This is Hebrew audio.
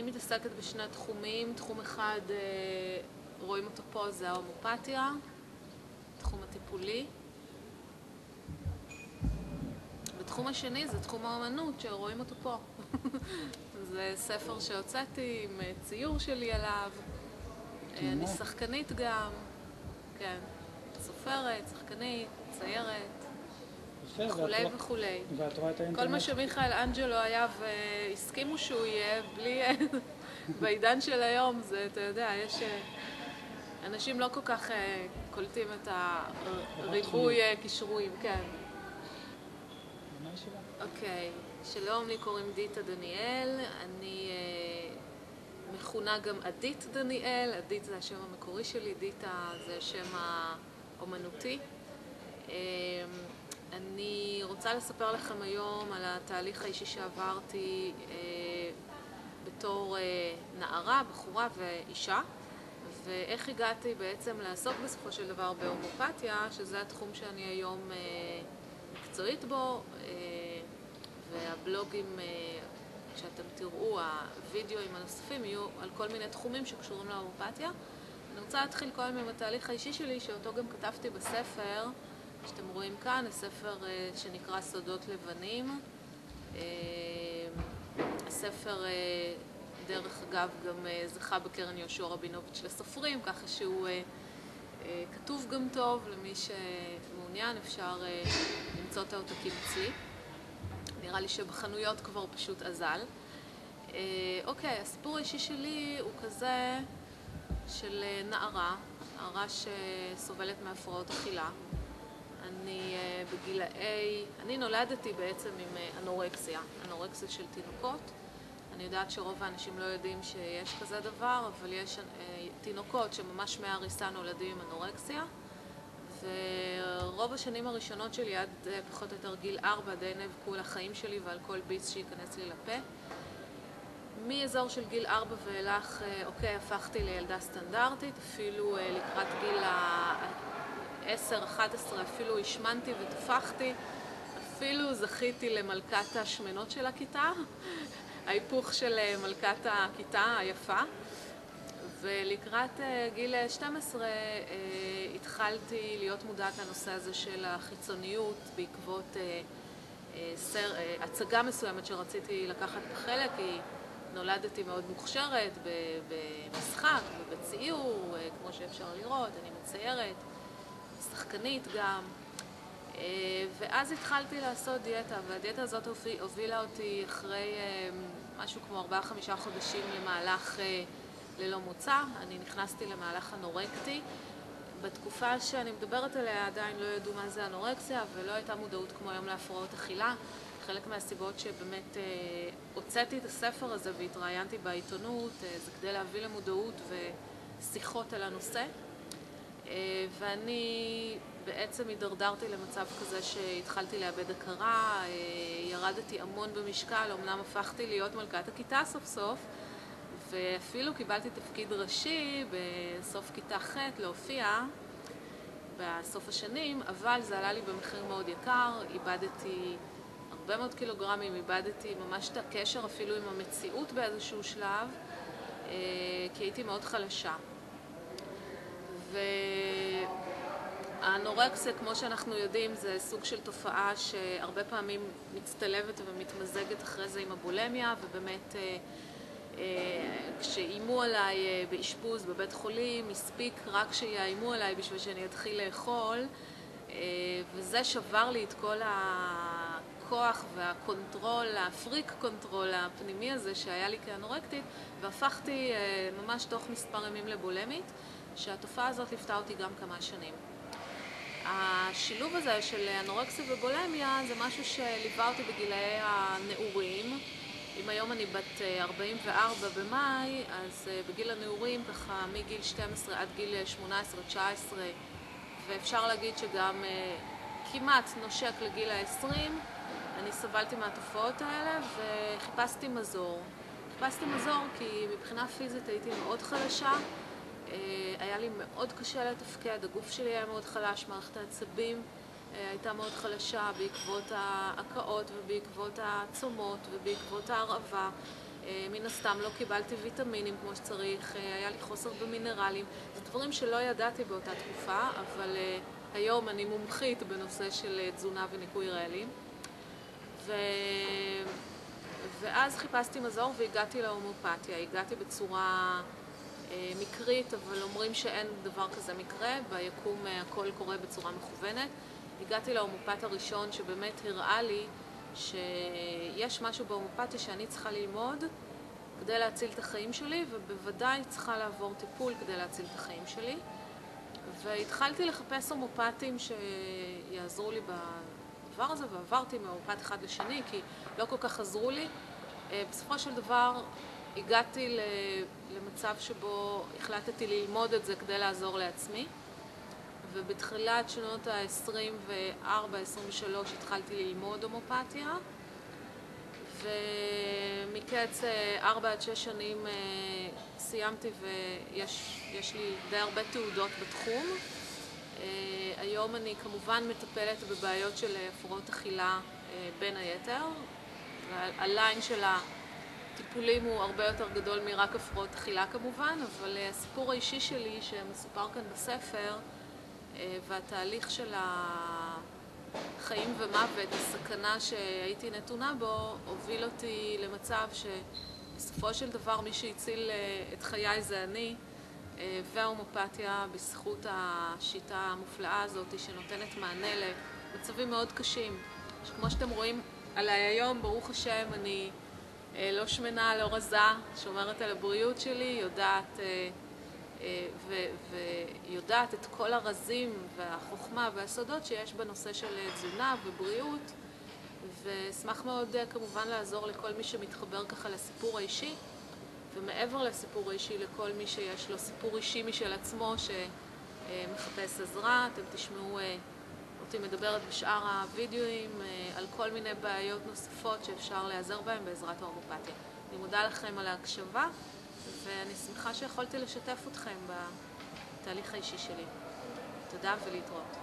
אני מתעסקת בשני תחומים. תחום אחד, רואים אותו פה, זה ההומופתיה, תחום הטיפולי. בתחום השני זה תחום האמנות, שרואים אותו פה. זה ספר שהוצאתי עם ציור שלי עליו. אני שחקנית גם, כן, סופרת, שחקנית, ציירת, וכולי וכולי. כל מה שמיכאל אנג'לו היה והסכימו שהוא יהיה, בלי... בעידן של היום זה, אתה יודע, יש... אנשים לא כל כך קולטים את הריבוי כישורים, כן. אוקיי, שלום, לי קוראים דיטה דניאל, אני מכונה גם עדית דניאל. עדית זה השם המקורי שלי, דיטה זה השם האומנותי. אני רוצה לספר לכם היום על התהליך האישי שעברתי בתור נערה, בחורה ואישה, ואיך הגעתי בעצם לעסוק בסופו של דבר בהומופתיה, שזה התחום שאני היום מקצועית בו, והבלוגים שאתם תראו, הווידאוים הנוספים יהיו על כל מיני תחומים שקשורים להומופתיה. אני רוצה להתחיל קודם עם התהליך האישי שלי, שאותו גם כתבתי בספר שאתם רואים כאן, הספר שנקרא סודות לבנים. הספר, דרך אגב, גם זכה בקרן יהושע רבינוביץ' לסופרים, ככה שהוא כתוב גם טוב, למי שמעוניין אפשר למצוא את העותקים אצלי. נראה לי שבחנויות כבר פשוט אזל. אוקיי, הסיפור האישי שלי הוא כזה של נערה שסובלת מהפרעות אכילה. אני נולדתי בעצם עם אנורקסיה של תינוקות. אני יודעת שרוב האנשים לא יודעים שיש כזה דבר, אבל יש תינוקות שממש מהריסה נולדים עם אנורקסיה. ורוב השנים הראשונות שלי, עד פחות או יותר גיל 4, די נאבקו על החיים שלי ועל כל ביס שייכנס לי לפה. מאזור של גיל 4 ואילך, אוקיי, הפכתי לילדה סטנדרטית, אפילו לקראת גיל 10-11 אפילו השמנתי ותפחתי, אפילו זכיתי למלכת השמנות של הכיתה, ההיפוך של מלכת הכיתה היפה. ולקראת גיל 12 התחלתי להיות מודעת לנושא הזה של החיצוניות בעקבות הצגה מסוימת שרציתי לקחת בחלק. כי נולדתי מאוד מוכשרת במשחק ובציור, כמו שאפשר לראות, אני מציירת, שחקנית גם. ואז התחלתי לעשות דיאטה, והדיאטה הזאת הובילה אותי אחרי משהו כמו 4-5 חודשים למהלך ללא מוצא. אני נכנסתי למהלך אנורקטי. בתקופה שאני מדברת עליה עדיין לא ידעו מה זה אנורקסיה, ולא הייתה מודעות כמו היום להפרעות אכילה. חלק מהסיבות שבאמת הוצאתי את הספר הזה והתראיינתי בעיתונות, זה כדי להביא למודעות ושיחות על הנושא. ואני בעצם הידרדרתי למצב כזה שהתחלתי לאבד הכרה, ירדתי המון במשקל, אמנם הפכתי להיות מלכת הכיתה סוף סוף, ואפילו קיבלתי תפקיד ראשי בסוף כיתה ח' להופיע בסוף השנים, אבל זה עלה לי במחיר מאוד יקר, איבדתי הרבה מאוד קילוגרמים, איבדתי ממש את הקשר אפילו עם המציאות באיזשהו שלב, כי הייתי מאוד חלשה. והאנורקסיה, כמו שאנחנו יודעים, זה סוג של תופעה שהרבה פעמים מצטלבת ומתמזגת אחרי זה עם הבולמיה, ובאמת כשאיימו עליי באשפוז בבית חולים, הספיק רק שיאיימו עליי בשביל שאני אתחיל לאכול, וזה שבר לי את כל הכוח והקונטרול, הפריק קונטרול הפנימי הזה שהיה לי כאנורקטית, והפכתי ממש תוך מספר ימים לבולמית, שהתופעה הזאת ליוותה אותי גם כמה שנים. השילוב הזה של אנורקסיה ובולמיה זה משהו שליווה אותי בגילאי הנעורים. אם היום אני בת 44 במאי, אז בגיל הנעורים, ככה מגיל 12 עד גיל 18-19, ואפשר להגיד שגם כמעט נושק לגיל ה-20, אני סבלתי מהתופעות האלה וחיפשתי מזור. חיפשתי מזור כי מבחינה פיזית הייתי מאוד חלשה, היה לי מאוד קשה לתפקד, הגוף שלי היה מאוד חלש, מערכת העצבים הייתה מאוד חלשה בעקבות ההקאות ובעקבות הצומות ובעקבות ההרעבה, מן הסתם לא קיבלתי ויטמינים כמו שצריך, היה לי חוסר במינרלים. זה דברים שלא ידעתי באותה תקופה, אבל היום אני מומחית בנושא של תזונה וניקוי רעלים. ואז חיפשתי מזור והגעתי להומאופתיה. הגעתי בצורה מקרית, אבל אומרים שאין דבר כזה מקרה, ביקום הכל קורה בצורה מכוונת. הגעתי להומאופת הראשון שבאמת הראה לי שיש משהו בהומאופתיה שאני צריכה ללמוד כדי להציל את החיים שלי, ובוודאי צריכה לעבור טיפול כדי להציל את החיים שלי. והתחלתי לחפש הומאופתים שיעזרו לי בדבר הזה, ועברתי מהומאופת אחד לשני, כי לא כל כך עזרו לי. בסופו של דבר הגעתי למצב שבו החלטתי ללמוד את זה כדי לעזור לעצמי. ובתחילת שנות ה-24-23 התחלתי ללמוד הומאופתיה, ומקץ 4 עד 6 שנים סיימתי ויש לי די הרבה תעודות בתחום. היום אני כמובן מטפלת בבעיות של הפרעות אכילה בין היתר, והליין של הטיפולים הוא הרבה יותר גדול מרק הפרעות אכילה כמובן, אבל הסיפור האישי שלי שמסופר כאן בספר והתהליך של החיים ומוות, הסכנה שהייתי נתונה בו, הוביל אותי למצב שבסופו של דבר מי שהציל את חיי זה אני, וההומאופתיה בזכות השיטה המופלאה הזאת שנותנת מענה למצבים מאוד קשים, שכמו שאתם רואים עליי היום, ברוך השם, אני לא שמנה, לא רזה, שומרת על הבריאות שלי, ויודעת את כל הרזים והחוכמה והסודות שיש בנושא של תזונה ובריאות, ואשמח מאוד כמובן לעזור לכל מי שמתחבר ככה לסיפור האישי, ומעבר לסיפור האישי לכל מי שיש לו סיפור אישי משל עצמו שמחפש עזרה. אתם תשמעו אותי מדברת בשאר הווידאוים על כל מיני בעיות נוספות שאפשר להיעזר בהם בעזרת ההומאופתיה. אני מודה לכם על ההקשבה, ואני שמחה שיכולתי לשתף אתכם בתהליך האישי שלי. תודה ולהתראות.